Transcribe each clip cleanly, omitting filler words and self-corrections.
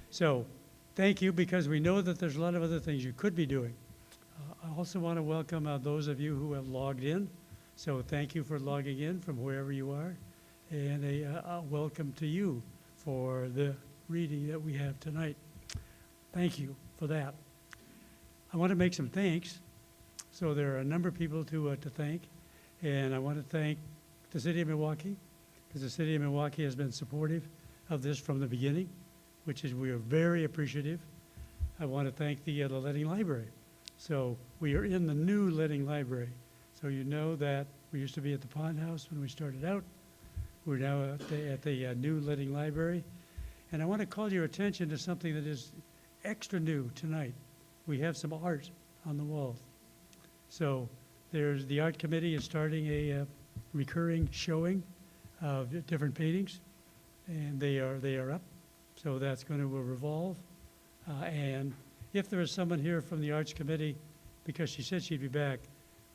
So thank you, because we know that there's a lot of other things you could be doing. I also want to welcome those of you who have logged in. So thank you for logging in from wherever you are. And a welcome to you for the reading that we have tonight. Thank you for that. I want to make some thanks. So there are a number of people to thank. And I want to thank the City of Milwaukie, because the City of Milwaukie has been supportive of this from the beginning, which is we are very appreciative. I want to thank the Letting Library. So we are in the new Letting Library. So you know that we used to be at the Pond House when we started out. We're now at the new Letting Library. And I want to call your attention to something that is extra new tonight. We have some art on the walls. So the art committee is starting a recurring showing of different paintings, and they are up. So that's going to revolve. And if there is someone here from the arts committee, because she said she'd be back,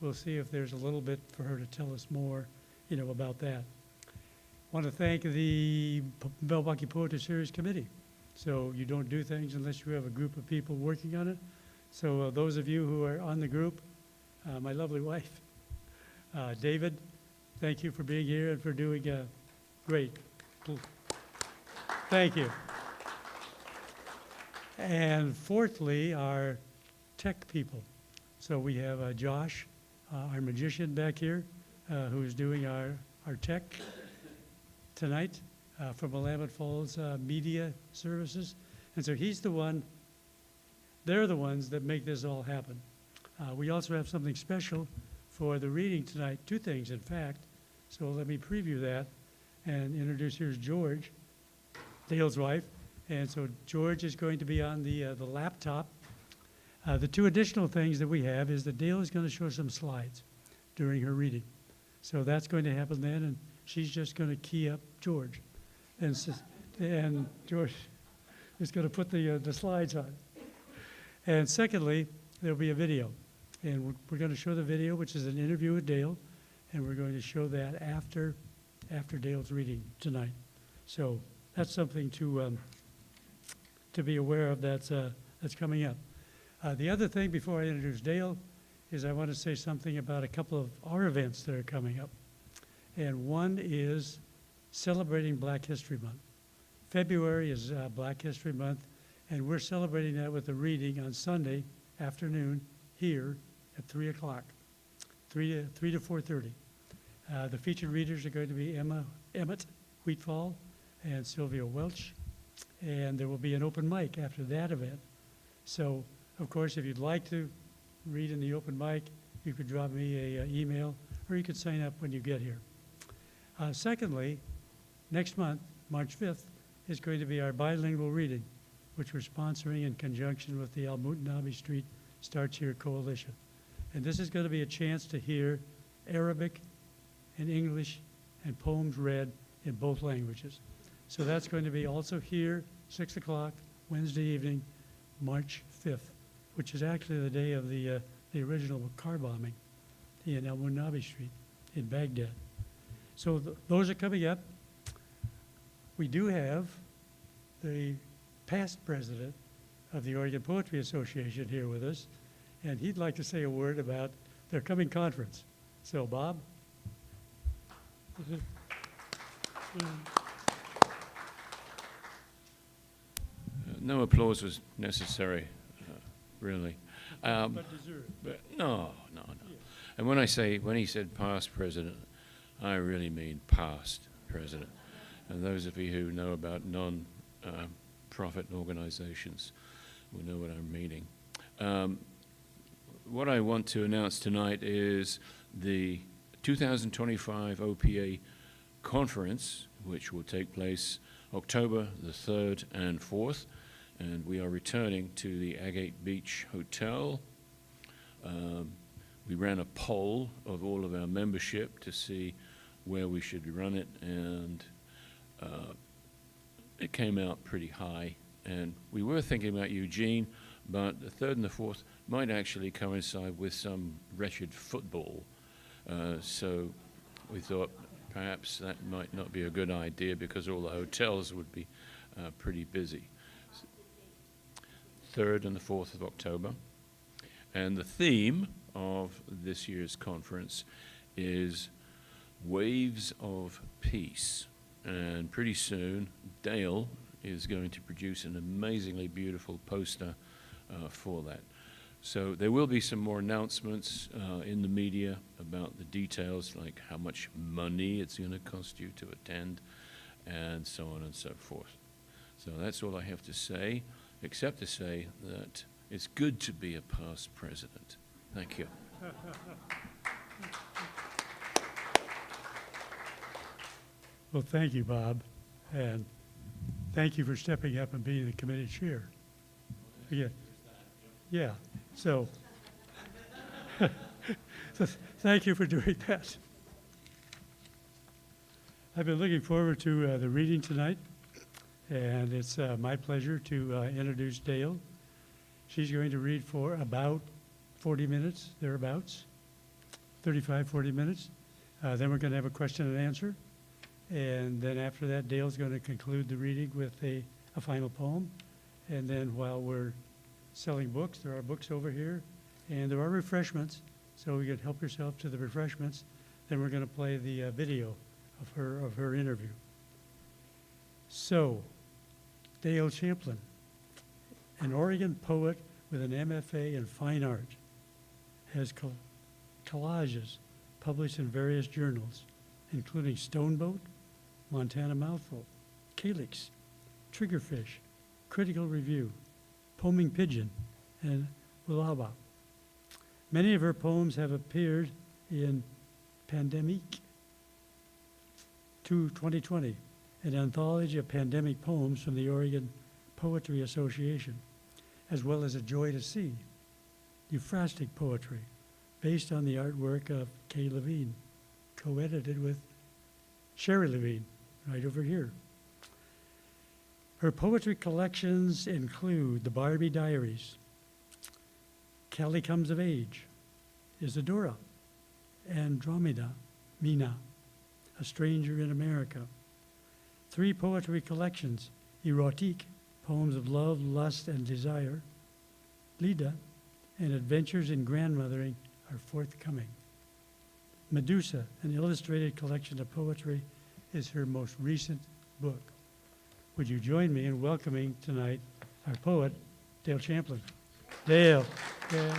we'll see if there's a little bit for her to tell us more, about that. I want to thank the Milwaukie Poetry Series Committee. So you don't do things unless you have a group of people working on it. So those of you who are on the group, my lovely wife, David, thank you for being here and for doing great. Thank you. And fourthly, our tech people. So we have Josh, our magician back here, who's doing our tech tonight from Willamette Falls Media Services. And so he's the one, they're the ones that make this all happen. We also have something special for the reading tonight, two things, in fact. So let me preview that and introduce, here's George, Dale's wife. And so George is going to be on the laptop. The two additional things that we have is that Dale is going to show some slides during her reading. So that's going to happen then, and she's just going to key up George. And George is going to put the slides on. And secondly, there'll be a video. And we're going to show the video, which is an interview with Dale, and we're going to show that after Dale's reading tonight. So that's something to be aware of that's coming up. The other thing before I introduce Dale is I want to say something about a couple of our events that are coming up. And one is celebrating Black History Month. February is Black History Month, and we're celebrating that with a reading on Sunday afternoon here at 3 o'clock, 3 to 4:30. The featured readers are going to be Emmett Wheatfall and Sylvia Welch, and there will be an open mic after that event. So, of course, if you'd like to read in the open mic, you could drop me an email, or you could sign up when you get here. Secondly, next month, March 5th, is going to be our bilingual reading, which we're sponsoring in conjunction with the Al-Mutanabbi Street Starts Here Coalition. And this is going to be a chance to hear Arabic and English and poems read in both languages. So that's going to be also here, 6 o'clock, Wednesday evening, March 5th, which is actually the day of the original car bombing in Al-Mutanabbi Street in Baghdad. So those are coming up. We do have the past president of the Oregon Poetry Association here with us, and he'd like to say a word about their coming conference. So, Bob? No applause was necessary, really. But deserved. But no. Yeah. And when he said past president, I really mean past president. And those of you who know about non-profit organizations will know what I'm meaning. What I want to announce tonight is the 2025 OPA conference, which will take place October the 3rd and 4th, and we are returning to the Agate Beach Hotel. We ran a poll of all of our membership to see where we should run it, and it came out pretty high. And we were thinking about Eugene, but the 3rd and the 4th might actually coincide with some wretched football. So we thought perhaps that might not be a good idea because all the hotels would be pretty busy. 3rd and the 4th of October. And the theme of this year's conference is Waves of Peace. And pretty soon, Dale is going to produce an amazingly beautiful poster for that. So there will be some more announcements in the media about the details, like how much money it's going to cost you to attend, and so on and so forth. So that's all I have to say, except to say that it's good to be a past president. Thank you. Well, thank you, Bob, and thank you for stepping up and being the committee chair. Yeah. So thank you for doing that. I've been looking forward to the reading tonight, and it's my pleasure to introduce Dale. She's going to read for about 40 minutes, thereabouts, 35, 40 minutes. Then we're going to have a question and answer. And then after that, Dale's going to conclude the reading with a final poem. And then while we're selling books, there are books over here, and there are refreshments, so you can help yourself to the refreshments. Then we're going to play the video of her interview. So, Dale Champlin, an Oregon poet with an MFA in fine art, has collages published in various journals, including Stoneboat, Montana Mouthful, Calyx, Triggerfish, Critical Review, Poeming Pigeon, and Willamette. Many of her poems have appeared in Pandemic 2020, an anthology of pandemic poems from the Oregon Poetry Association, as well as A Joy to See, euphrastic poetry, based on the artwork of Kay Levine, co-edited with Sherry Levine, right over here. Her poetry collections include The Barbie Diaries, Kelly Comes of Age, Isadora, Andromeda, Mina, A Stranger in America. 3 poetry collections, Erotique, Poems of Love, Lust, and Desire, Lida, and Adventures in Grandmothering are forthcoming. Medusa, an illustrated collection of poetry, is her most recent book. Would you join me in welcoming tonight our poet, Dale Champlin? Dale. Dale.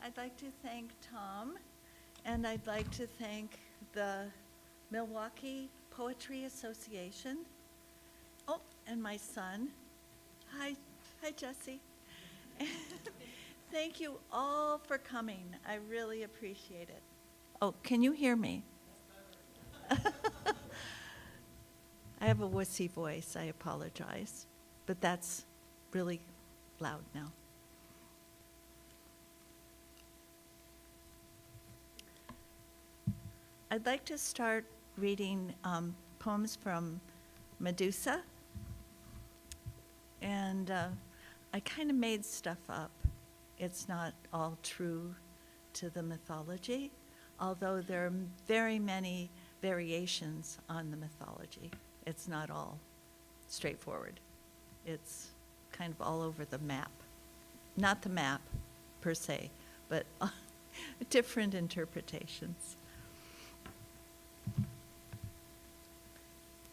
I'd like to thank Tom, and I'd like to thank the Milwaukie Poetry Association. Oh, and my son. Hi, Jesse. Thank you all for coming. I really appreciate it. Oh, can you hear me? I have a wussy voice, I apologize, but that's really loud now. I'd like to start reading poems from Medusa, and I kind of made stuff up. It's not all true to the mythology, although there are very many variations on the mythology. It's not all straightforward. It's kind of all over the map. Not the map per se, but different interpretations.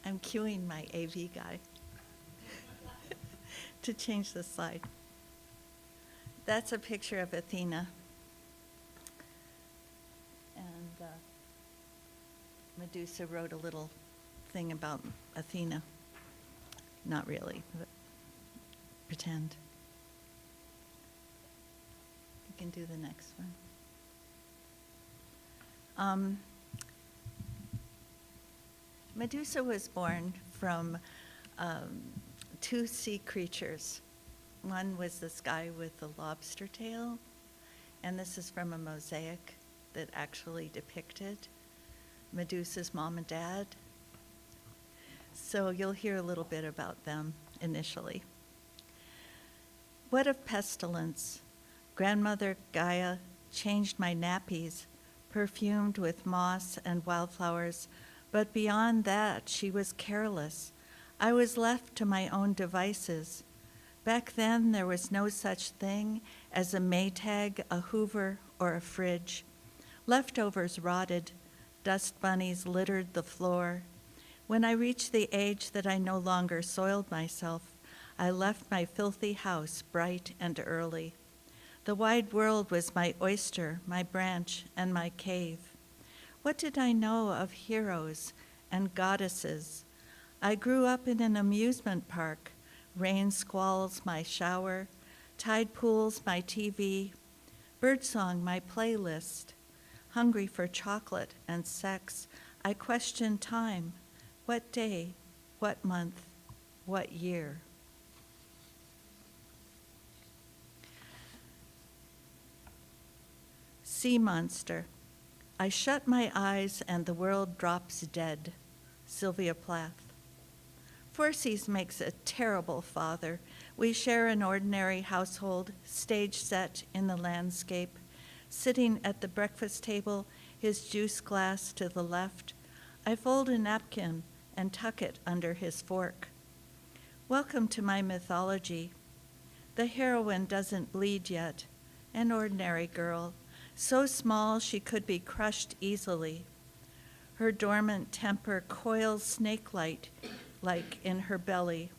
I'm cueing my AV guy to change the slide. That's a picture of Athena. And Medusa wrote a little thing about Athena. Not really, but pretend. You can do the next one. Medusa was born from 2 sea creatures. One was this guy with the lobster tail, and this is from a mosaic that actually depicted Medusa's mom and dad. So you'll hear a little bit about them initially. What of pestilence? Grandmother Gaia changed my nappies, perfumed with moss and wildflowers, but beyond that, she was careless. I was left to my own devices. Back then, there was no such thing as a Maytag, a Hoover, or a fridge. Leftovers rotted. Dust bunnies littered the floor. When I reached the age that I no longer soiled myself, I left my filthy house bright and early. The wide world was my oyster, my branch, and my cave. What did I know of heroes and goddesses? I grew up in an amusement park. Rain squalls my shower, tide pools my TV, birdsong my playlist. Hungry for chocolate and sex, I question time. What day, what month, what year? Sea monster. I shut my eyes and the world drops dead. Sylvia Plath. Forsyth makes a terrible father. We share an ordinary household, stage set in the landscape. Sitting at the breakfast table, his juice glass to the left, I fold a napkin and tuck it under his fork. Welcome to my mythology. The heroine doesn't bleed yet, an ordinary girl, so small she could be crushed easily. Her dormant temper coils snake-like in her belly.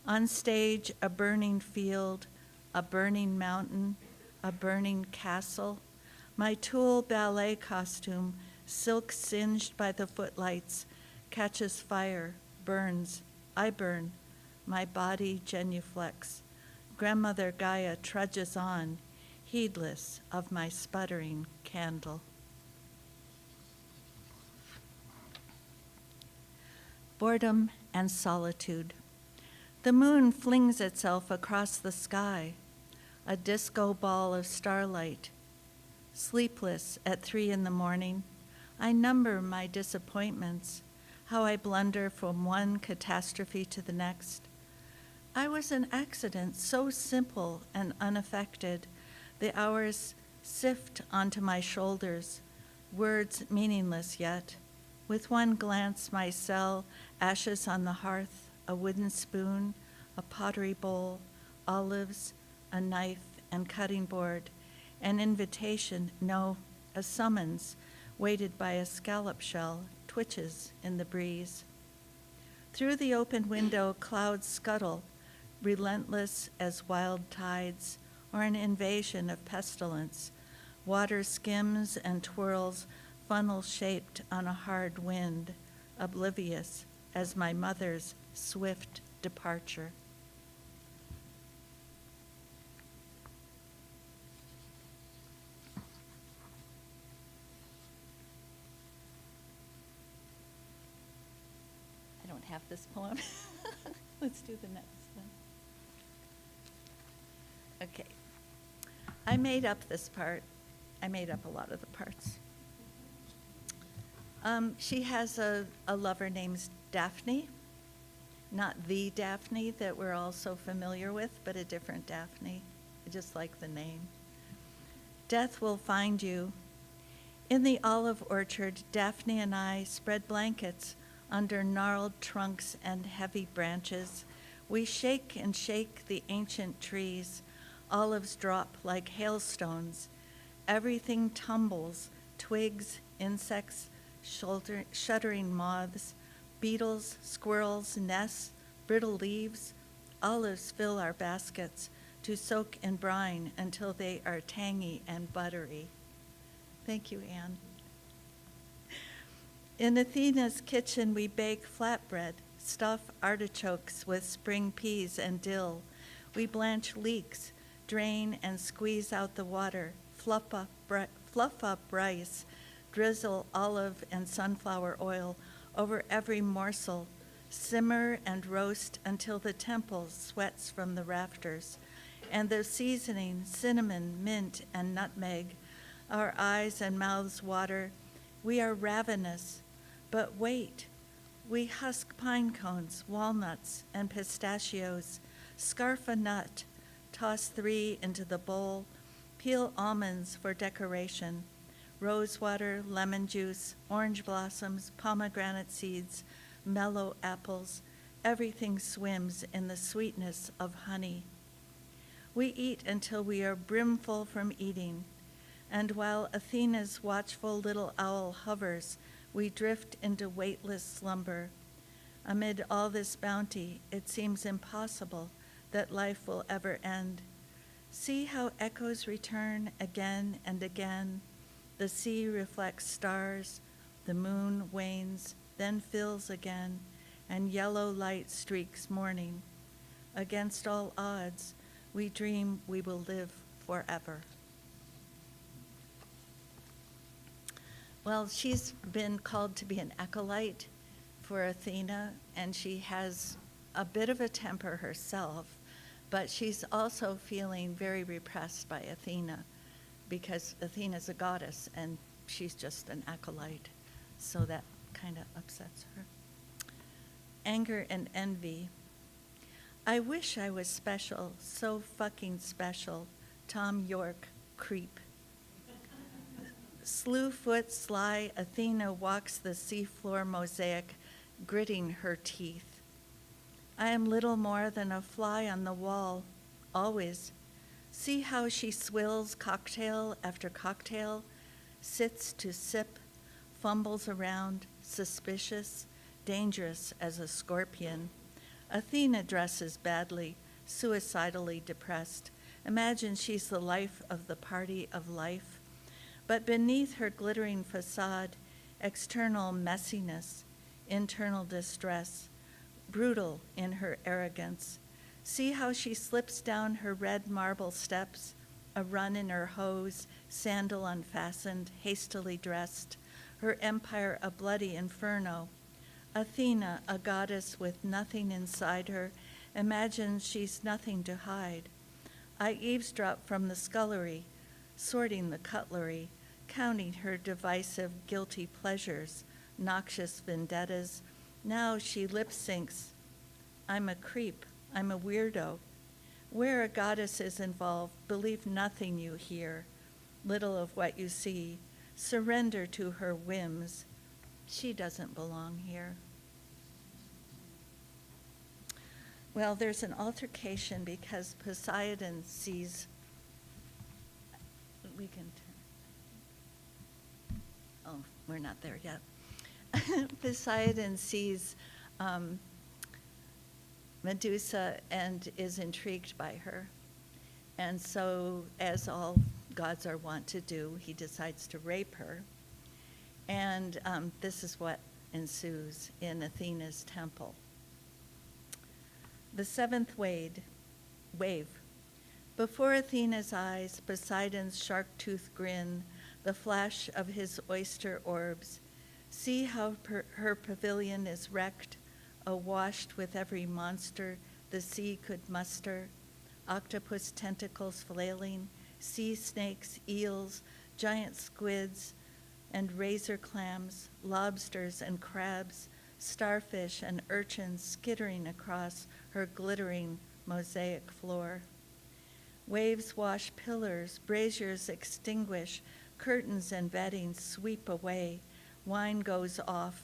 On stage, a burning field, a burning mountain, a burning castle. My tulle ballet costume, silk singed by the footlights, catches fire, burns, I burn, my body genuflects. Grandmother Gaia trudges on, heedless of my sputtering candle. Boredom and solitude. The moon flings itself across the sky, a disco ball of starlight. Sleepless at 3 a.m, I number my disappointments, how I blunder from one catastrophe to the next. I was an accident so simple and unaffected. The hours sift onto my shoulders, words meaningless yet. With one glance, my cell, ashes on the hearth, a wooden spoon, a pottery bowl, olives, a knife and cutting board, an invitation, no, a summons, weighted by a scallop shell, twitches in the breeze. Through the open window, clouds scuttle, relentless as wild tides or an invasion of pestilence. Water skims and twirls, funnel-shaped on a hard wind, oblivious as my mother's swift departure. I don't have this poem. Let's do the next one. Okay. I made up this part. I made up a lot of the parts. She has a lover named Daphne, not the Daphne that we're all so familiar with, but a different Daphne. I just like the name. Death will find you. In the olive orchard, Daphne and I spread blankets under gnarled trunks and heavy branches. We shake and shake the ancient trees. Olives drop like hailstones. Everything tumbles, twigs, insects, shuddering moths, beetles, squirrels, nests, brittle leaves. Olives fill our baskets to soak in brine until they are tangy and buttery. Thank you, Anne. In Athena's kitchen, we bake flatbread, stuff artichokes with spring peas and dill. We blanch leeks, drain and squeeze out the water, fluff up rice, drizzle olive and sunflower oil over every morsel, simmer and roast until the temple sweats from the rafters, and the seasoning, cinnamon, mint, and nutmeg. Our eyes and mouths water. We are ravenous, but wait. We husk pine cones, walnuts, and pistachios, scarf a nut, toss 3 into the bowl, peel almonds for decoration, rosewater, lemon juice, orange blossoms, pomegranate seeds, mellow apples. Everything swims in the sweetness of honey. We eat until we are brimful from eating, and while Athena's watchful little owl hovers, we drift into weightless slumber. Amid all this bounty, it seems impossible that life will ever end. See how echoes return again and again. The sea reflects stars, the moon wanes, then fills again, and yellow light streaks morning. Against all odds, we dream we will live forever. Well, she's been called to be an acolyte for Athena, and she has a bit of a temper herself, but she's also feeling very repressed by Athena because Athena's a goddess and she's just an acolyte, so that kind of upsets her. Anger and envy. I wish I was special, so fucking special. Tom York, creep. Slewfoot sly Athena walks the seafloor mosaic, gritting her teeth. I am little more than a fly on the wall, always. See how she swills cocktail after cocktail, sits to sip, fumbles around, suspicious, dangerous as a scorpion. Athena dresses badly, suicidally depressed. Imagine she's the life of the party of life. But beneath her glittering facade, external messiness, internal distress, brutal in her arrogance. See how she slips down her red marble steps, a run in her hose, sandal unfastened, hastily dressed, her empire a bloody inferno. Athena, a goddess with nothing inside her, imagines she's nothing to hide. I eavesdrop from the scullery, sorting the cutlery, counting her divisive, guilty pleasures, noxious vendettas. Now she lip syncs. I'm a creep. I'm a weirdo. Where a goddess is involved, believe nothing you hear, little of what you see. Surrender to her whims. She doesn't belong here. Well, there's an altercation because Poseidon sees, we can turn. Oh, we're not there yet. Poseidon sees Medusa and is intrigued by her. And so, as all gods are wont to do, he decides to rape her. And this is what ensues in Athena's temple. The seventh wave. Before Athena's eyes, Poseidon's shark-toothed grin, the flash of his oyster orbs. See how her pavilion is wrecked, awash with every monster the sea could muster, octopus tentacles flailing, sea snakes, eels, giant squids, and razor clams, lobsters and crabs, starfish and urchins skittering across her glittering mosaic floor. Waves wash pillars, braziers extinguish, curtains and bedding sweep away, wine goes off,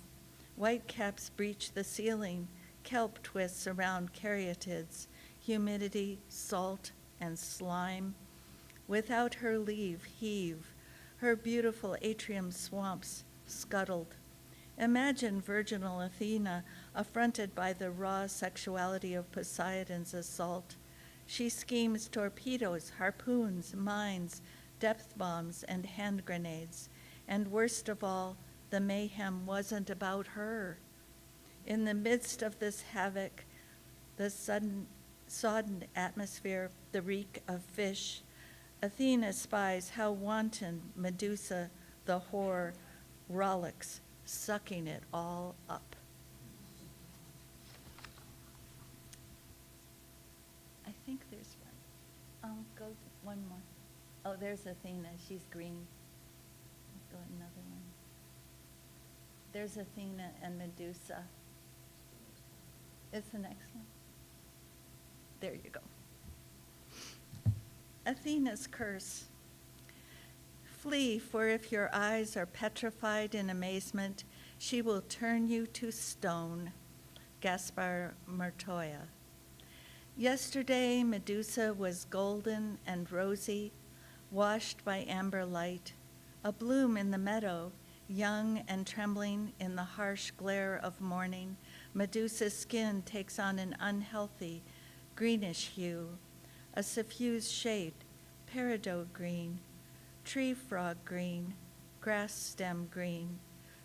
whitecaps breach the ceiling, kelp twists around caryatids, humidity, salt, and slime. Without her leave, heave, her beautiful atrium swamps scuttled. Imagine virginal Athena affronted by the raw sexuality of Poseidon's assault. She schemes torpedoes, harpoons, mines, depth bombs, and hand grenades. And worst of all, the mayhem wasn't about her. In the midst of this havoc, the sodden atmosphere, the reek of fish, Athena spies how wanton Medusa, the whore, rollicks, sucking it all up. I think there's one. I'll go one more. Oh, there's Athena. She's green. Let's go another one. There's Athena and Medusa. It's the next one. There you go. Athena's curse. Flee, for if your eyes are petrified in amazement, she will turn you to stone. Gaspar Martoya. Yesterday, Medusa was golden and rosy, washed by amber light, a bloom in the meadow, young and trembling in the harsh glare of morning. Medusa's skin takes on an unhealthy, greenish hue, a suffused shade, peridot green, tree frog green, grass stem green,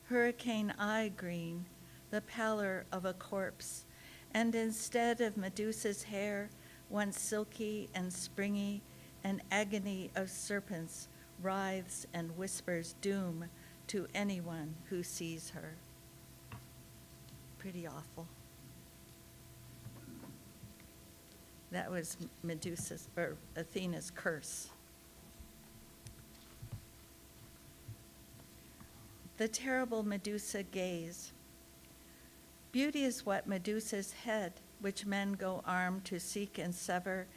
hurricane eye green, the pallor of a corpse, and instead of Medusa's hair, once silky and springy, an agony of serpents writhes and whispers doom to anyone who sees her. Pretty awful. That was Medusa's, or Athena's curse. The terrible Medusa gaze. Beauty is what Medusa's head, which men go armed to seek and sever,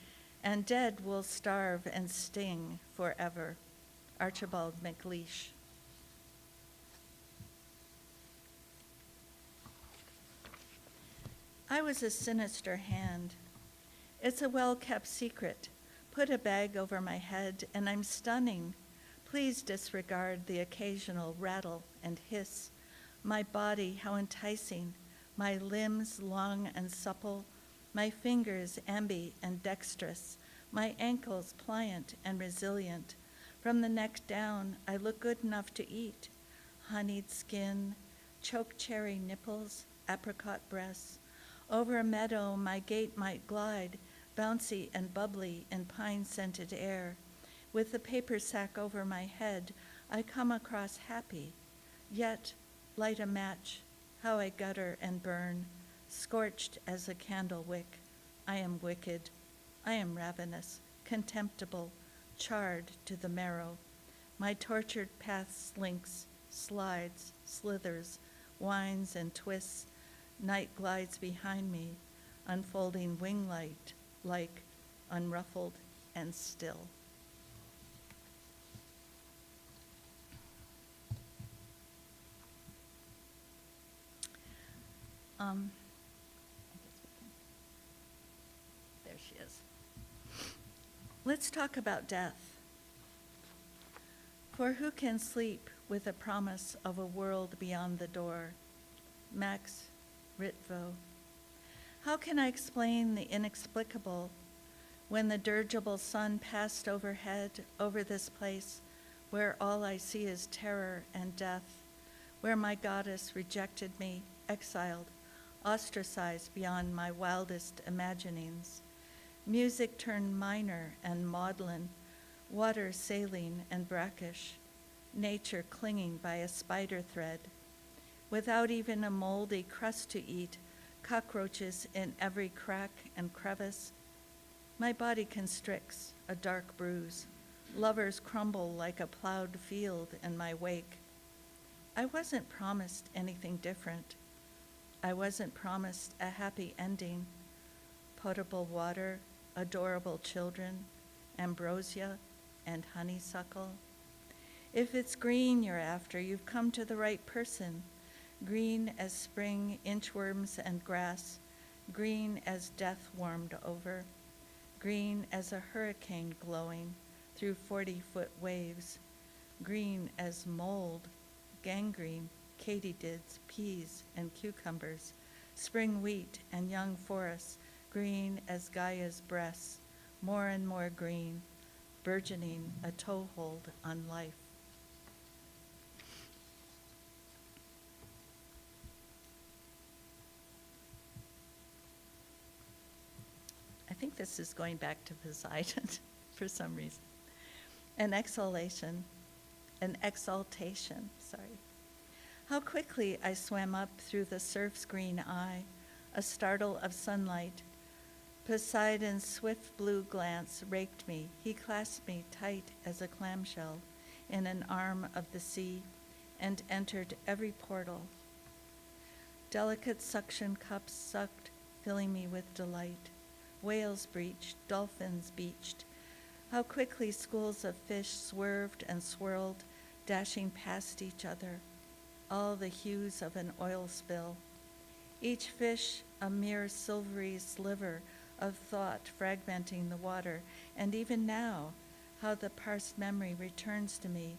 and dead will starve and sting forever. Archibald MacLeish. I was a sinister hand. It's a well-kept secret. Put a bag over my head, and I'm stunning. Please disregard the occasional rattle and hiss. My body, how enticing. My limbs long and supple. My fingers ambi and dexterous. My ankles pliant and resilient. From the neck down, I look good enough to eat. Honeyed skin, choke cherry nipples, apricot breasts. Over a meadow, my gait might glide, bouncy and bubbly in pine-scented air. With the paper sack over my head, I come across happy. Yet, light a match, how I gutter and burn, scorched as a candle wick. I am wicked. I am ravenous, contemptible, charred to the marrow. My tortured path slinks, slides, slithers, winds and twists. Night glides behind me, unfolding wing light, like unruffled and still. There she is. Let's talk about death. For who can sleep with a promise of a world beyond the door? Max Ritvo. How can I explain the inexplicable when the dirigible sun passed overhead over this place where all I see is terror and death, where my goddess rejected me, exiled, ostracized beyond my wildest imaginings. Music turned minor and maudlin, water saline and brackish, nature clinging by a spider thread. Without even a moldy crust to eat, cockroaches in every crack and crevice. My body constricts, a dark bruise. Lovers crumble like a plowed field in my wake. I wasn't promised anything different. I wasn't promised a happy ending. Potable water, adorable children, ambrosia, and honeysuckle. If it's green you're after, you've come to the right person. Green as spring inchworms and grass, green as death warmed over, green as a hurricane glowing through 40-foot waves, green as mold, gangrene, katydids, peas, and cucumbers, spring wheat and young forests, green as Gaia's breasts, more and more green, burgeoning a toehold on life. I think this is going back to Poseidon for some reason. An exaltation, sorry. How quickly I swam up through the surf's green eye, a startle of sunlight. Poseidon's swift blue glance raked me. He clasped me tight as a clamshell in an arm of the sea and entered every portal. Delicate suction cups sucked, filling me with delight. Whales breached, dolphins beached, How quickly schools of fish swerved and swirled, dashing past each other, all the hues of an oil spill. Each fish a mere silvery sliver of thought fragmenting the water, and even now, how the parsed memory returns to me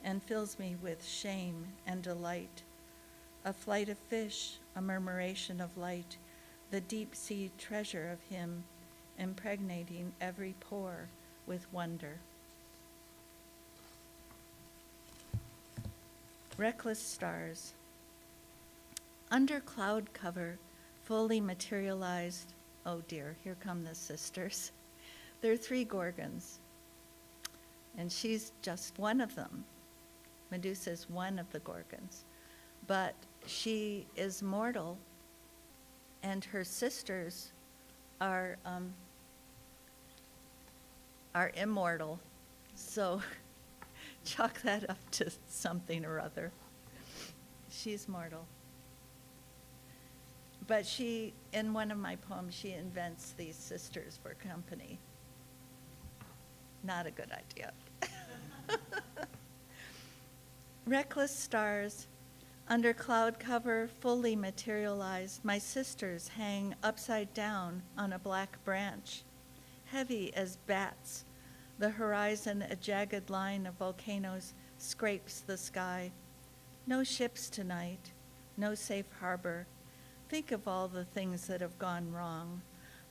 and fills me with shame and delight. A flight of fish, a murmuration of light, the deep-sea treasure of him, impregnating every pore with wonder. Reckless stars. Under cloud cover, fully materialized, oh dear, here come the sisters. There are 3 Gorgons, and she's just one of them. Medusa is one of the Gorgons, but she is mortal, and her sisters are immortal. So chalk that up to something or other. She's mortal. But she, in one of my poems, she invents these sisters for company. Not a good idea. Reckless stars, under cloud cover, fully materialized, my sisters hang upside down on a black branch, heavy as bats. The horizon, a jagged line of volcanoes, scrapes the sky. No ships tonight, no safe harbor. Think of all the things that have gone wrong.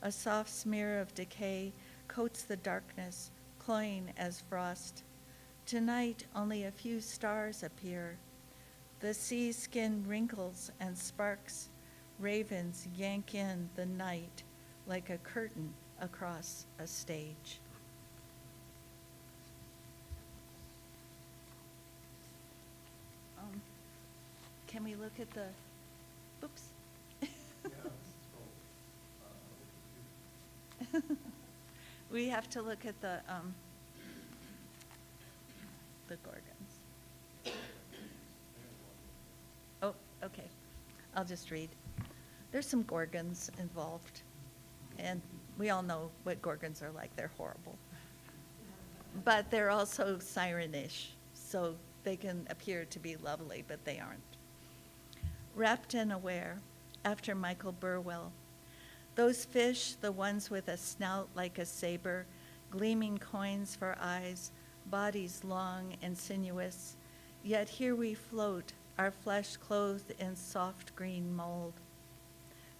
A soft smear of decay coats the darkness, cloying as frost. Tonight, only a few stars appear. The sea skin wrinkles and sparks. Ravens yank in the night like a curtain across a stage. Can we look at the, oops. We have to look at the Gorgons. Oh, okay. I'll just read. There's some Gorgons involved, and we all know what Gorgons are like. They're horrible. But they're also sirenish, so they can appear to be lovely, but they aren't. Wrapped and aware, after Michael Burwell. Those fish, the ones with a snout like a saber, gleaming coins for eyes, bodies long and sinuous, yet here we float, our flesh clothed in soft green mold.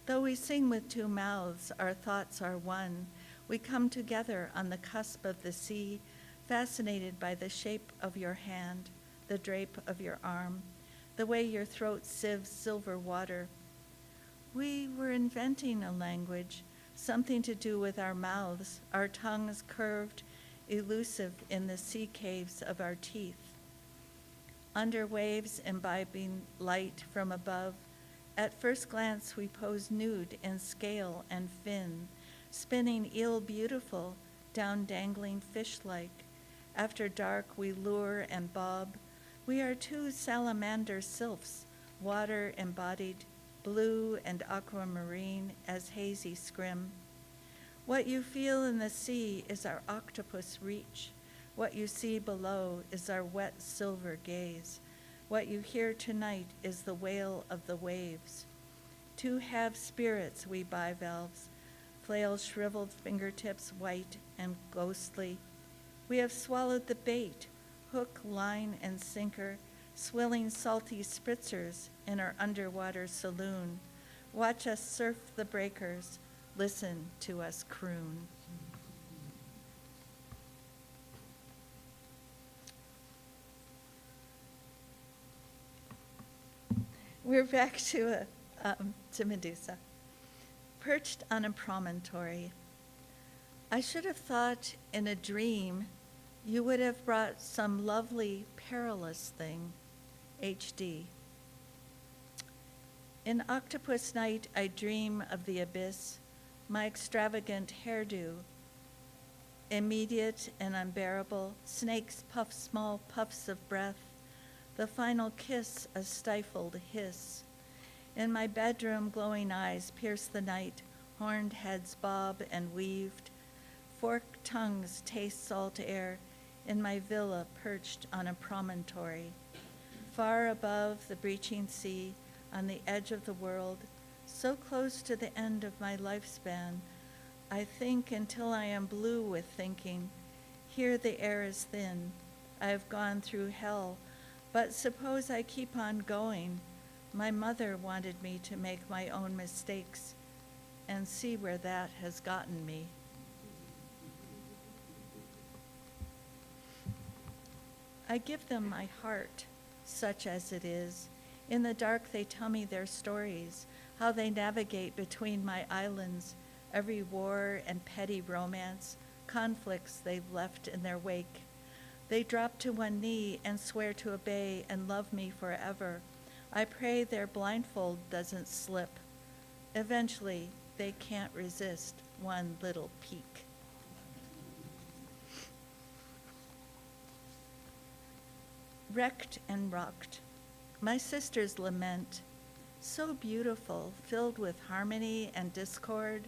Though we sing with 2 mouths, our thoughts are one. We come together on the cusp of the sea, fascinated by the shape of your hand, the drape of your arm, the way your throat sieves silver water. We were inventing a language, something to do with our mouths, our tongues curved, elusive in the sea caves of our teeth. Under waves imbibing light from above, at first glance we pose nude in scale and fin, spinning eel beautiful, down dangling fish-like. After dark we lure and bob. We are 2 salamander sylphs, water embodied, blue and aquamarine as hazy scrim. What you feel in the sea is our octopus reach. What you see below is our wet silver gaze. What you hear tonight is the wail of the waves. 2 half spirits we bivalves, flail shriveled fingertips white and ghostly. We have swallowed the bait, hook, line, and sinker, swilling salty spritzers in our underwater saloon. Watch us surf the breakers, listen to us croon. We're back to Medusa. Perched on a promontory, I should have thought in a dream you would have brought some lovely perilous thing. HD. In octopus night, I dream of the abyss, my extravagant hairdo. Immediate and unbearable, snakes puff small puffs of breath, the final kiss a stifled hiss. In my bedroom, glowing eyes pierce the night, horned heads bob and weaved, Forked tongues taste salt air in my villa perched on a promontory, far above the breaching sea, on the edge of the world, so close to the end of my lifespan. I think until I am blue with thinking. Here the air is thin. I have gone through hell, but suppose I keep on going. My mother wanted me to make my own mistakes, and see where that has gotten me. I give them my heart, such as it is. In the dark they tell me their stories, how they navigate between my islands, every war and petty romance, conflicts they've left in their wake. They drop to one knee and swear to obey and love me forever. I pray their blindfold doesn't slip. Eventually, they can't resist one little peek. Wrecked and rocked. My sisters lament, so beautiful, filled with harmony and discord.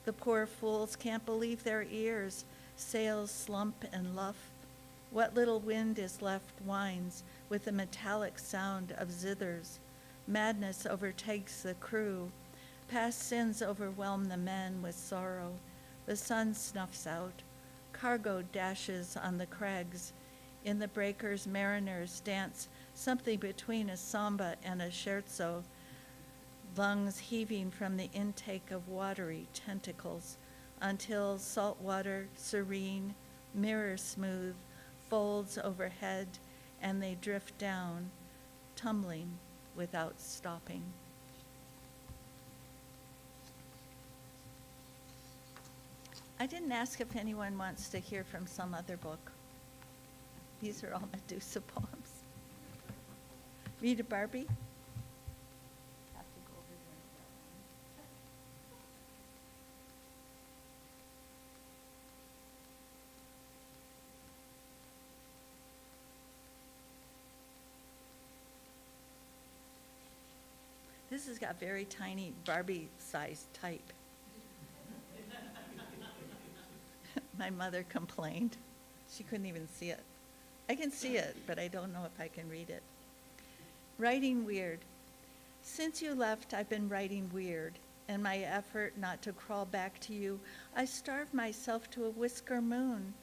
The poor fools can't believe their ears, sails slump and luff. What little wind is left whines with the metallic sound of zithers. Madness overtakes the crew. Past sins overwhelm the men with sorrow. The sun snuffs out. Cargo dashes on the crags. In the breakers, mariners dance something between a samba and a scherzo, lungs heaving from the intake of watery tentacles, until salt water, serene, mirror smooth, folds overhead, and they drift down, tumbling without stopping. I didn't ask if anyone wants to hear from some other book. These are all Medusa poems. Read a Barbie? Have to go over here and get one. This has got very tiny Barbie-sized type. My mother complained. She couldn't even see it. I can see it, but I don't know if I can read it. Writing weird. Since you left, I've been writing weird. In my effort not to crawl back to you, I starve myself to a whisker moon.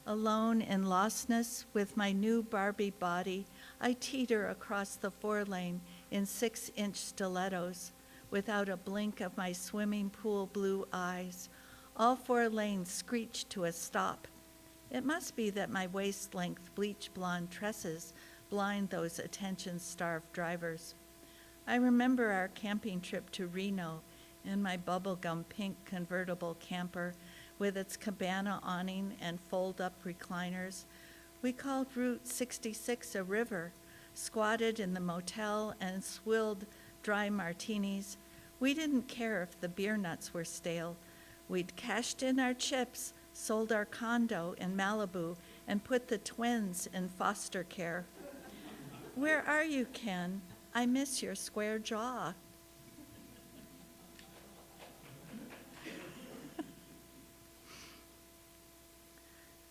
Alone in lostness with my new Barbie body, I teeter across the 4-lane in 6-inch stilettos, without a blink of my swimming pool blue eyes. All 4 lanes screech to a stop. It must be that my waist-length bleach blonde tresses blind those attention-starved drivers. I remember our camping trip to Reno in my bubblegum pink convertible camper with its cabana awning and fold-up recliners. We called Route 66 a river, squatted in the motel and swilled dry martinis. We didn't care if the beer nuts were stale. We'd cashed in our chips, sold our condo in Malibu, and put the twins in foster care. Where are you, Ken? I miss your square jaw.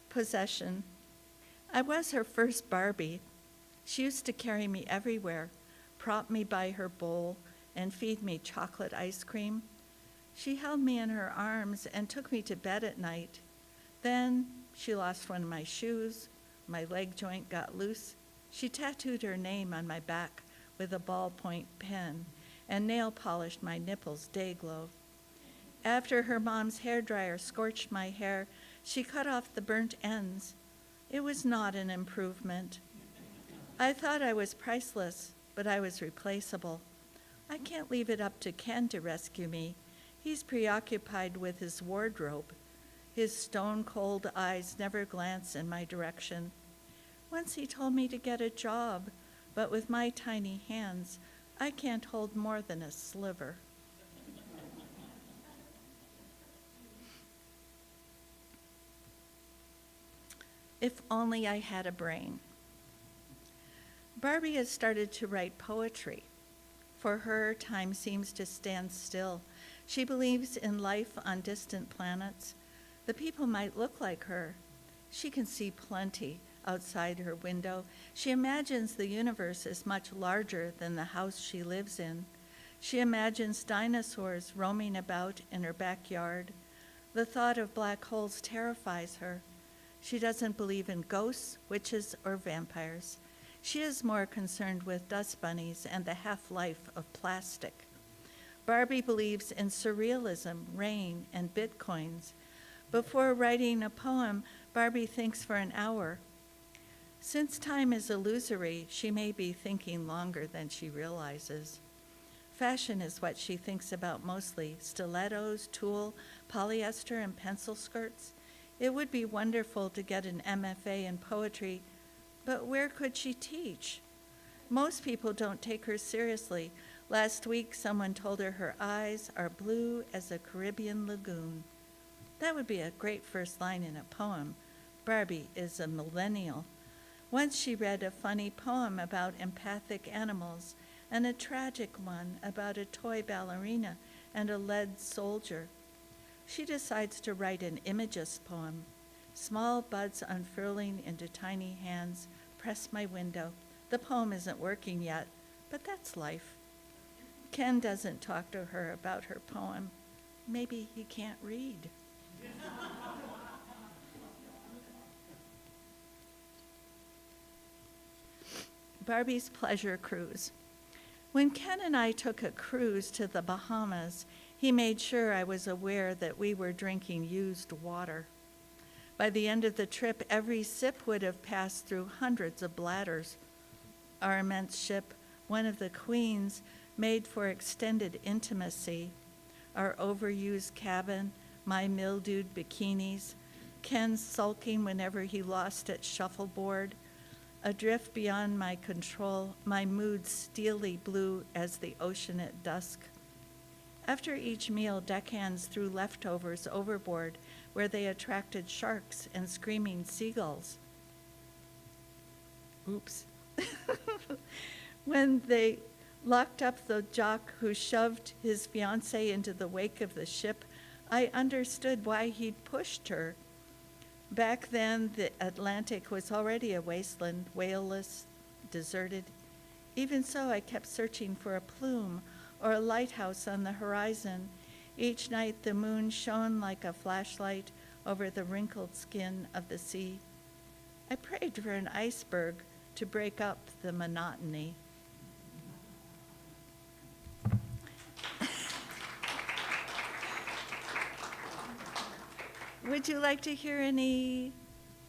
Possession. I was her first Barbie. She used to carry me everywhere, prop me by her bowl, and feed me chocolate ice cream. She held me in her arms and took me to bed at night. Then she lost one of my shoes, my leg joint got loose. She tattooed her name on my back with a ballpoint pen and nail polished my nipples day-glow. After her mom's hairdryer scorched my hair, she cut off the burnt ends. It was not an improvement. I thought I was priceless, but I was replaceable. I can't leave it up to Ken to rescue me. He's preoccupied with his wardrobe. His stone-cold eyes never glance in my direction. Once he told me to get a job, but with my tiny hands, I can't hold more than a sliver. If only I had a brain. Barbie has started to write poetry. For her, time seems to stand still. She believes in life on distant planets. The people might look like her. She can see plenty outside her window. She imagines the universe is much larger than the house she lives in. She imagines dinosaurs roaming about in her backyard. The thought of black holes terrifies her. She doesn't believe in ghosts, witches, or vampires. She is more concerned with dust bunnies and the half-life of plastic. Barbie believes in surrealism, rain, and bitcoins. Before writing a poem, Barbie thinks for an hour. Since time is illusory, she may be thinking longer than she realizes. Fashion is what she thinks about mostly: stilettos, tulle, polyester, and pencil skirts. It would be wonderful to get an MFA in poetry, but where could she teach? Most people don't take her seriously. Last week, someone told her her eyes are blue as a Caribbean lagoon. That would be a great first line in a poem. Barbie is a millennial. Once she read a funny poem about empathic animals and a tragic one about a toy ballerina and a lead soldier. She decides to write an Imagist poem. Small buds unfurling into tiny hands press my window. The poem isn't working yet, but that's life. Ken doesn't talk to her about her poem. Maybe he can't read. Barbie's pleasure cruise. When Ken and I took a cruise to the Bahamas, he made sure I was aware that we were drinking used water. By the end of the trip, every sip would have passed through hundreds of bladders. Our immense ship, one of the Queens, made for extended intimacy. Our overused cabin, my mildewed bikinis, Ken sulking whenever he lost at shuffleboard, adrift beyond my control, my mood steely blue as the ocean at dusk. After each meal, deckhands threw leftovers overboard where they attracted sharks and screaming seagulls. Oops. When they locked up the jock who shoved his fiancée into the wake of the ship, I understood why he'd pushed her. Back then, the Atlantic was already a wasteland, whaleless, deserted. Even so, I kept searching for a plume or a lighthouse on the horizon. Each night, the moon shone like a flashlight over the wrinkled skin of the sea. I prayed for an iceberg to break up the monotony. Would you like to hear any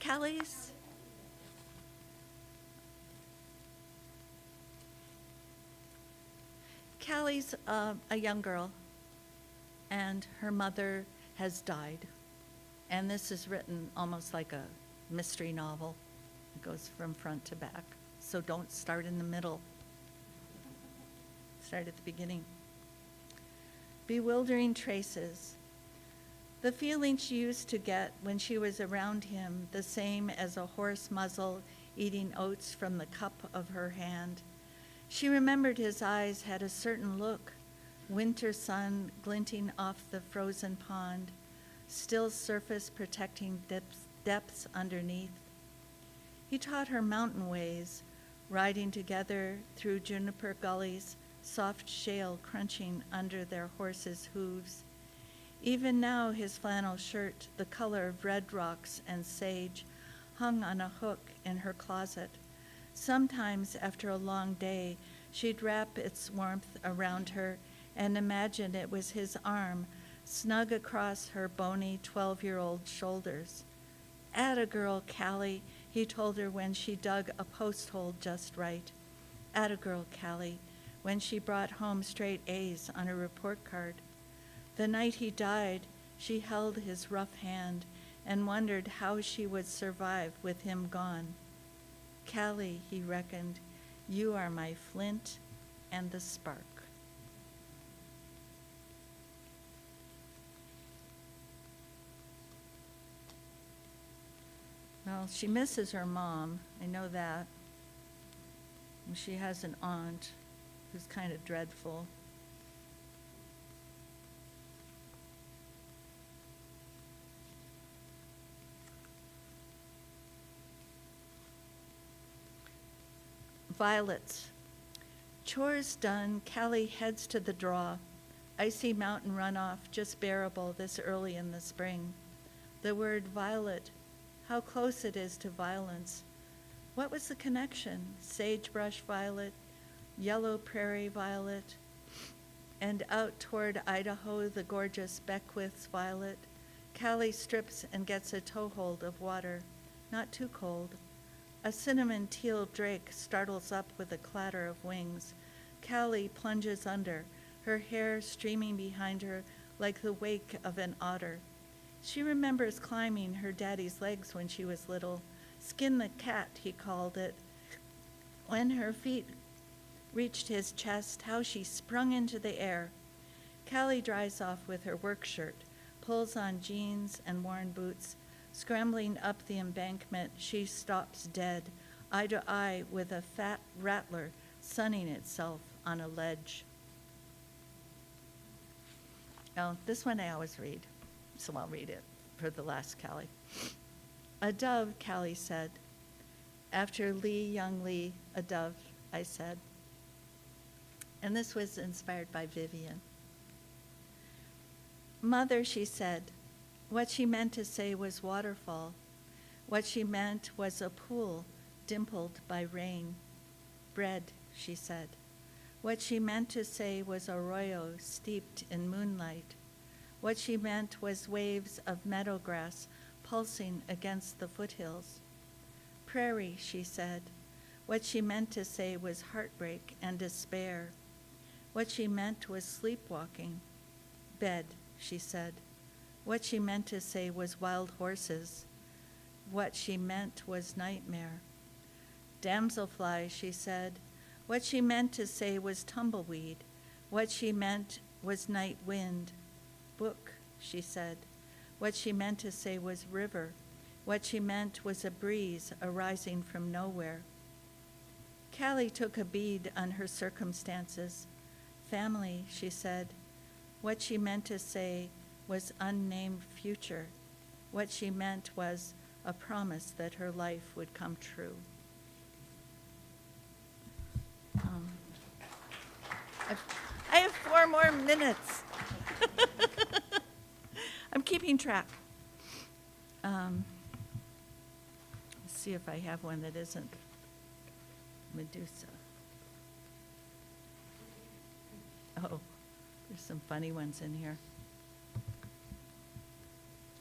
Callie's? Callie's a young girl, and her mother has died. And this is written almost like a mystery novel. It goes from front to back. So don't start in the middle. Start at the beginning. Bewildering traces. The feeling she used to get when she was around him, the same as a horse muzzle eating oats from the cup of her hand. She remembered his eyes had a certain look, winter sun glinting off the frozen pond, still surface protecting depths underneath. He taught her mountain ways, riding together through juniper gullies, soft shale crunching under their horses' hooves. Even now, his flannel shirt, the color of red rocks and sage, hung on a hook in her closet. Sometimes, after a long day, she'd wrap its warmth around her and imagine it was his arm, snug across her bony 12-year-old shoulders. "Atta girl, Callie," he told her when she dug a post hole just right. "Atta girl, Callie," when she brought home straight A's on a report card. The night he died, she held his rough hand and wondered how she would survive with him gone. "Callie," he reckoned, "you are my flint and the spark." Well, she misses her mom, I know that. And she has an aunt who's kind of dreadful. Violets. Chores done, Callie heads to the draw. Icy mountain runoff, just bearable this early in the spring. The word violet, how close it is to violence. What was the connection? Sagebrush violet, yellow prairie violet, and out toward Idaho, the gorgeous Beckwith's violet. Callie strips and gets a toehold of water, not too cold. A cinnamon teal drake startles up with a clatter of wings. Callie plunges under, her hair streaming behind her like the wake of an otter. She remembers climbing her daddy's legs when she was little. Skin the cat, he called it. When her feet reached his chest, how she sprung into the air. Callie dries off with her work shirt, pulls on jeans and worn boots. Scrambling up the embankment, she stops dead, eye to eye with a fat rattler sunning itself on a ledge. Oh, this one I always read, so I'll read it for the last Callie. A dove, Callie said. After Lee, young Lee, a dove, I said. And this was inspired by Vivian. Mother, she said. What she meant to say was waterfall. What she meant was a pool dimpled by rain. Bread, she said. What she meant to say was arroyo steeped in moonlight. What she meant was waves of meadow grass pulsing against the foothills. Prairie, she said. What she meant to say was heartbreak and despair. What she meant was sleepwalking. Bed, she said. What she meant to say was wild horses. What she meant was nightmare. Damselfly, she said. What she meant to say was tumbleweed. What she meant was night wind. Book, she said. What she meant to say was river. What she meant was a breeze arising from nowhere. Callie took a bead on her circumstances. Family, she said. What she meant to say was unnamed future. What she meant was a promise that her life would come true. I have 4 more minutes. I'm keeping track. Let's see if I have one that isn't Medusa. Oh, there's some funny ones in here.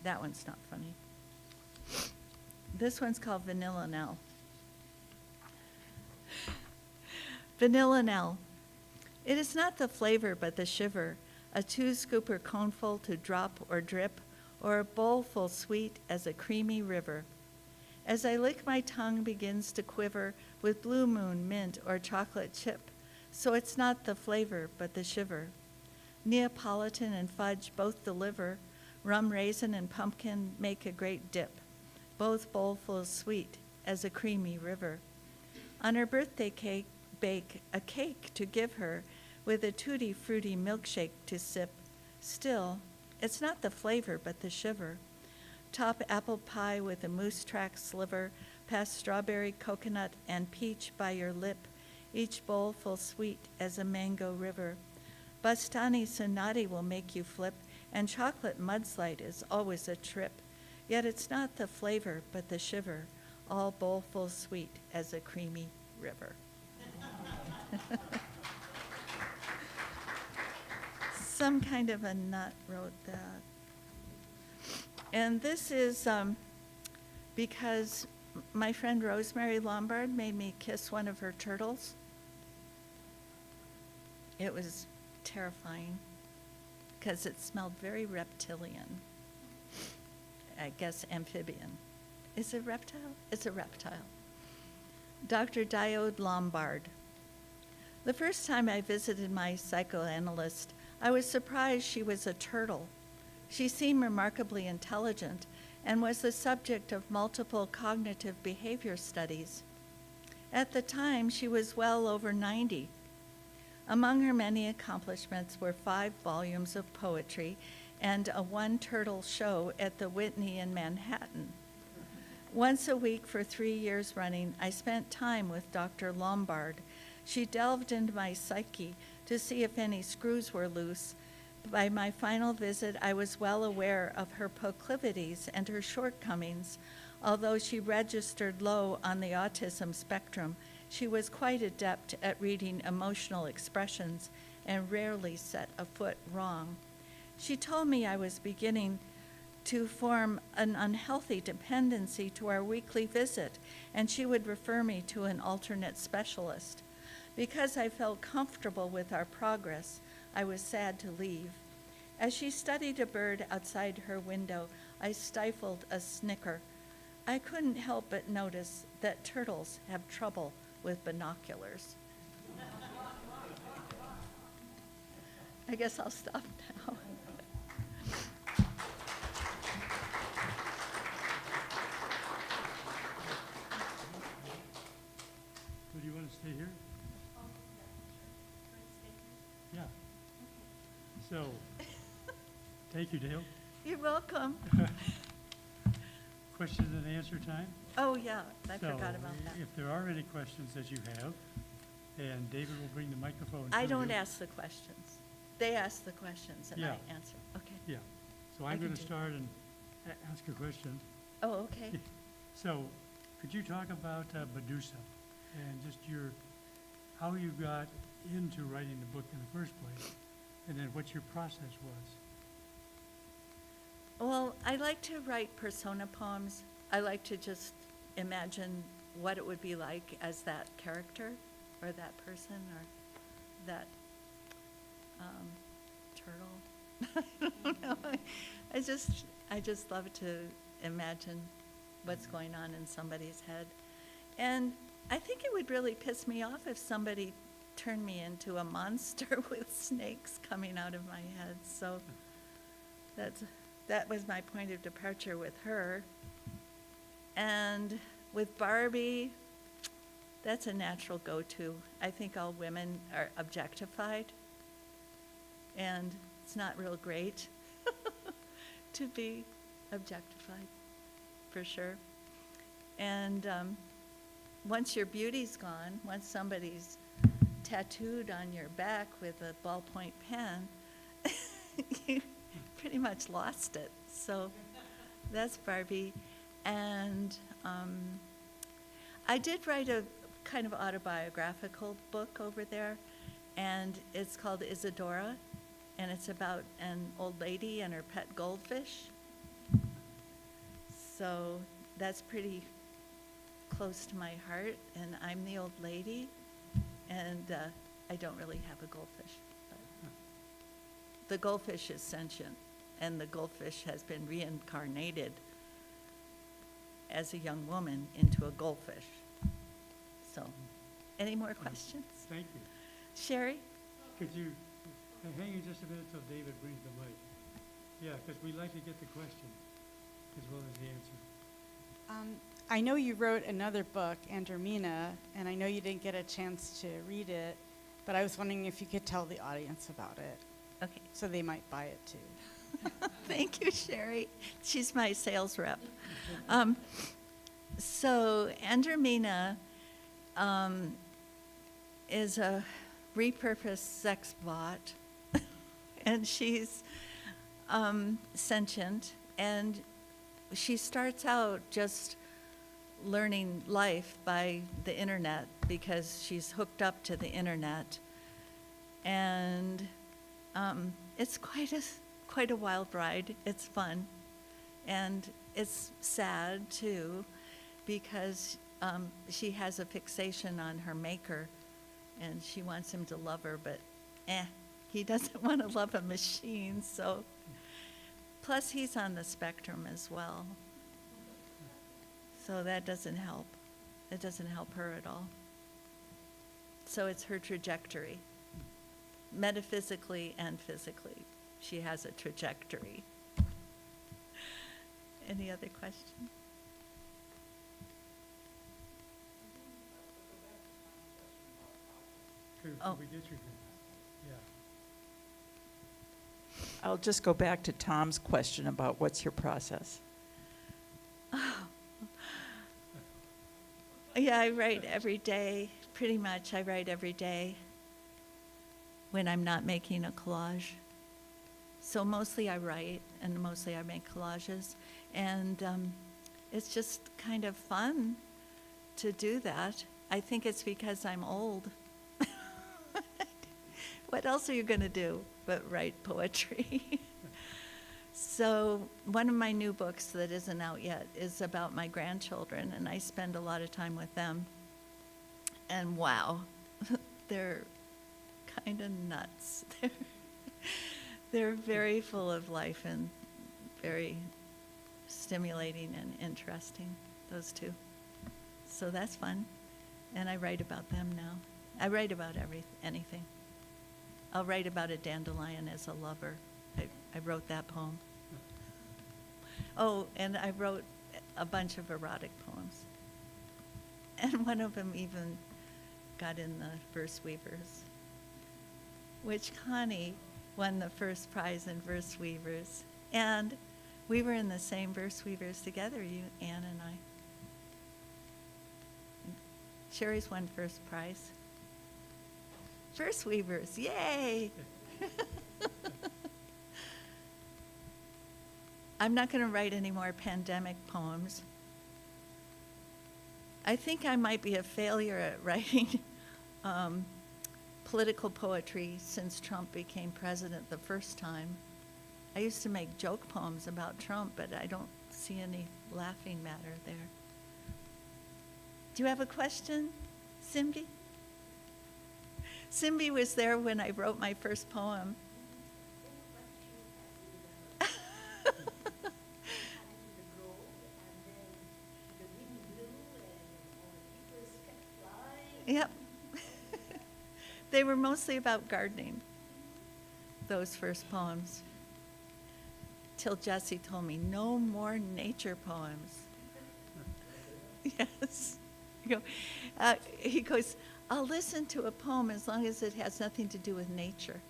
That one's not funny. This one's called Vanilla Nell. Vanilla Nell. It is not the flavor, but the shiver, a 2-scooper coneful to drop or drip, or a bowlful sweet as a creamy river. As I lick, my tongue begins to quiver with blue moon, mint, or chocolate chip, so it's not the flavor, but the shiver. Neapolitan and fudge both deliver. Rum raisin and pumpkin make a great dip, both bowlfuls sweet as a creamy river. On her birthday cake, bake a cake to give her with a tutti fruity milkshake to sip. Still, it's not the flavor, but the shiver. Top apple pie with a moose track sliver, past strawberry, coconut, and peach by your lip, each bowl full sweet as a mango river. Bastani Sonati will make you flip, and chocolate mudslide is always a trip. Yet it's not the flavor, but the shiver, all bowlful sweet as a creamy river. Some kind of a nut wrote that. And this is because my friend Rosemary Lombard made me kiss one of her turtles. It was terrifying because it smelled very reptilian. I guess amphibian. Is it reptile? It's a reptile. Dr. Diode Lombard. The first time I visited my psychoanalyst, I was surprised she was a turtle. She seemed remarkably intelligent and was the subject of multiple cognitive behavior studies. At the time, she was well over 90. Among her many accomplishments were 5 volumes of poetry and a one-turtle show at the Whitney in Manhattan. Once a week for 3 years running, I spent time with Dr. Lombard. She delved into my psyche to see if any screws were loose. By my final visit, I was well aware of her proclivities and her shortcomings. Although she registered low on the autism spectrum, she was quite adept at reading emotional expressions and rarely set a foot wrong. She told me I was beginning to form an unhealthy dependency to our weekly visit, and she would refer me to an alternate specialist. Because I felt comfortable with our progress, I was sad to leave. As she studied a bird outside her window, I stifled a snicker. I couldn't help but notice that turtles have trouble with binoculars. I guess I'll stop now. Do you want to stay here? Yeah. So, thank you, Dale. You're welcome. Question and answer time? Oh, yeah, I So, forgot about that. if there are any questions that you have, and David will bring the microphone to I you. don't ask the questions. They ask the questions and I Yeah. answer. Okay. Yeah. So I I'm can going to do start and ask a question. Oh, okay. So, could you talk about Medusa and just how you got into writing the book in the first place, and then what your process was? Well, I like to write persona poems. I like to just imagine what it would be like as that character or that person or that turtle. I don't know. I just love to imagine what's going on in somebody's head. And I think it would really piss me off if somebody turned me into a monster with snakes coming out of my head. So that was my point of departure with her. And with Barbie, that's a natural go-to. I think all women are objectified, and it's not real great to be objectified, for sure. And once your beauty's gone, once somebody's tattooed on your back with a ballpoint pen, you pretty much lost it. So that's Barbie. And I did write a kind of autobiographical book over there, and it's called Isadora, and it's about an old lady and her pet goldfish. So that's pretty close to my heart, and I'm the old lady, and I don't really have a goldfish. But the goldfish is sentient, and the goldfish has been reincarnated as a young woman into a goldfish. So, any more questions? Thank you. Sherry? Could you hang in just a minute till David brings the mic? Yeah, because we'd like to get the question as well as the answer. I know you wrote another book, Andromina, and I know you didn't get a chance to read it, but I was wondering if you could tell the audience about it, Okay. so they might buy it too. Thank you, Sherry. She's my sales rep. So Andromina is a repurposed sex bot, and she's sentient, and she starts out just learning life by the internet because she's hooked up to the internet, and it's quite a wild ride. It's fun, and it's sad too, because she has a fixation on her maker, and she wants him to love her, but he doesn't want to love a machine. So, plus he's on the spectrum as well, so that doesn't help. It doesn't help her at all. So it's her trajectory, metaphysically and physically. She has a trajectory. Any other questions? Could Oh. we get your, yeah. I'll just go back to Tom's question about what's your process. Yeah, I write every day. Pretty much, I write every day when I'm not making a collage. So mostly I write, and mostly I make collages. And it's just kind of fun to do that. I think it's because I'm old. What else are you going to do but write poetry? So one of my new books that isn't out yet is about my grandchildren, and I spend a lot of time with them. And wow, they're kind of nuts. They're very full of life and very stimulating and interesting, those two. So that's fun. And I write about them now. I write about anything. I'll write about a dandelion as a lover. I wrote that poem. Oh, and I wrote a bunch of erotic poems. And one of them even got in the Verse Weavers, which Connie won the first prize in Verse Weavers. And we were in the same Verse Weavers together, you, Anne and I. Sherry's won first prize. Verse Weavers, yay! I'm not going to write any more pandemic poems. I think I might be a failure at writing political poetry since Trump became president the first time. I used to make joke poems about Trump, but I don't see any laughing matter there. Do you have a question, Simbi? Simbi was there when I wrote my first poem. Yep. They were mostly about gardening, those first poems. Till Jesse told me, no more nature poems. Yes. He goes, I'll listen to a poem as long as it has nothing to do with nature.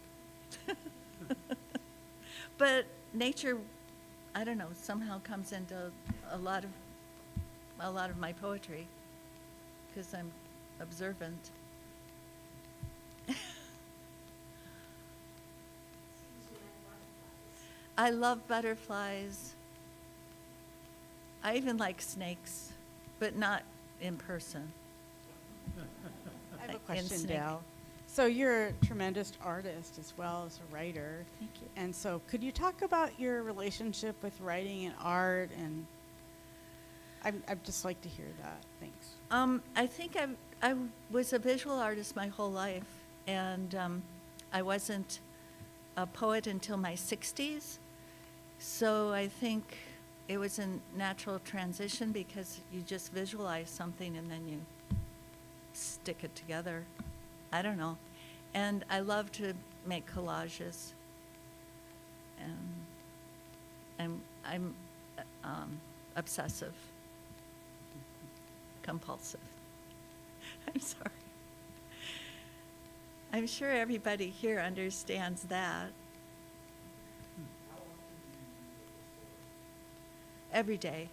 But nature, I don't know, somehow comes into a lot of my poetry because I'm observant. I love butterflies. I even like snakes, but not in person. I have a In question, snake. Dale. So you're a tremendous artist as well as a writer. Thank you. And so could you talk about your relationship with writing and art? And I'd just like to hear that. Thanks. I think I was a visual artist my whole life, and I wasn't a poet until my 60s. So I think it was a natural transition because you just visualize something and then you stick it together. I don't know. And I love to make collages. And I'm obsessive, compulsive. I'm sorry. I'm sure everybody here understands that. Every day.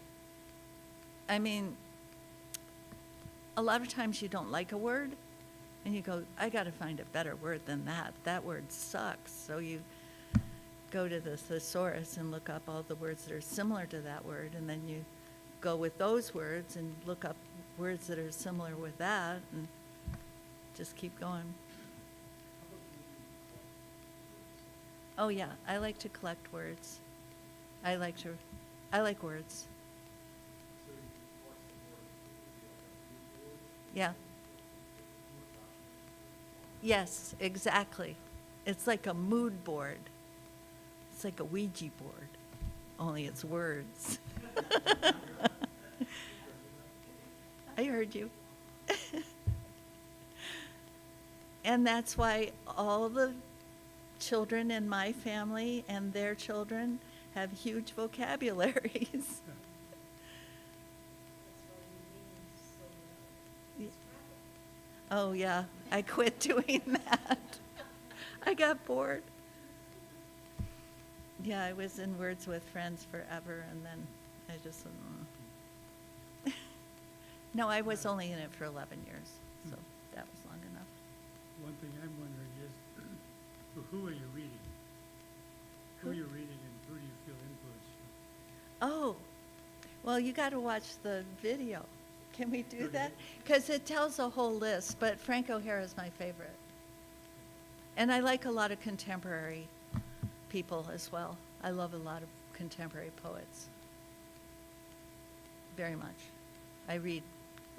I mean, a lot of times you don't like a word, and you go, I got to find a better word than that. That word sucks. So you go to the thesaurus and look up all the words that are similar to that word, and then you go with those words and look up words that are similar with that, and just keep going. Oh yeah, I like to collect words. I like words. Yeah. Yes, exactly. It's like a mood board. It's like a Ouija board, only it's words. I heard you. And that's why all the children in my family and their children have huge vocabularies. Oh, yeah, I quit doing that. I got bored. Yeah, I was in Words with Friends forever, and then I just, No, I was only in it for 11 years, so that was long enough. One thing I'm wondering is, who are you reading? Who are you reading and who do you feel influenced? Oh, well, you got to watch the video. Can we do Okay. that? Because it tells a whole list, but Frank O'Hara is my favorite. And I like a lot of contemporary people as well. I love a lot of contemporary poets. Very much.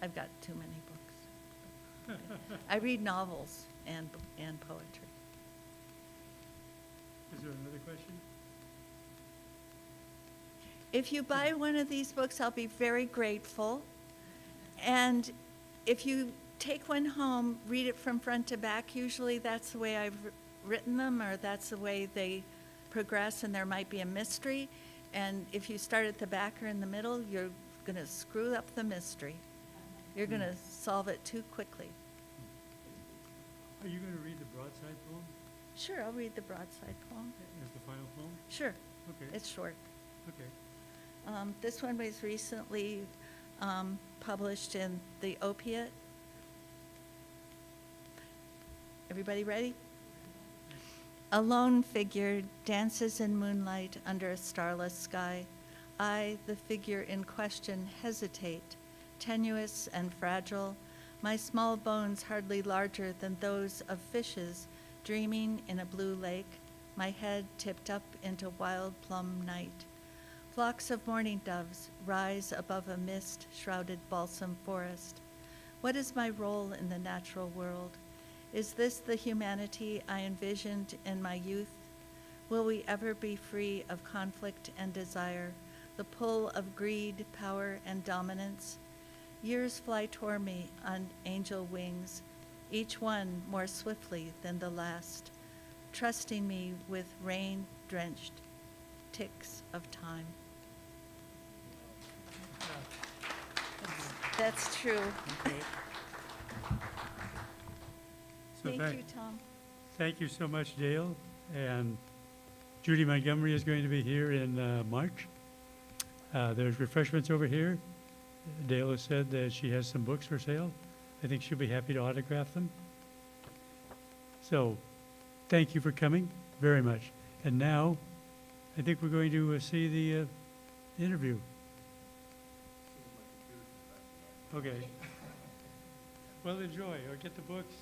I've got too many books. I read novels and poetry. Is there another question? If you buy one of these books, I'll be very grateful. And if you take one home, read it from front to back. Usually that's the way I've written them, or that's the way they progress, and there might be a mystery. And if you start at the back or in the middle, you're going to screw up the mystery. You're going to solve it too quickly. Are you going to read the broadside poem Sure, I'll read the broadside poem. as the final poem? Sure, Okay, it's short. okay. This one was recently published in the Opiate. Everybody ready? A lone figure dances in moonlight under a starless sky. I, the figure in question, hesitate, tenuous and fragile, my small bones hardly larger than those of fishes dreaming in a blue lake, my head tipped up into wild plum night. Flocks of mourning doves rise above a mist-shrouded balsam forest. What is my role in the natural world? Is this the humanity I envisioned in my youth? Will we ever be free of conflict and desire, the pull of greed, power, and dominance? Years fly toward me on angel wings, each one more swiftly than the last, trusting me with rain-drenched ticks of time. That's true. Okay. So Thank you, Tom. Thank you so much, Dale. And Judy Montgomery is going to be here in March. There's refreshments over here. Dale has said that she has some books for sale. I think she'll be happy to autograph them. So, thank you for coming very much. And now, I think we're going to see the interview. Okay. Well, enjoy, or get the books.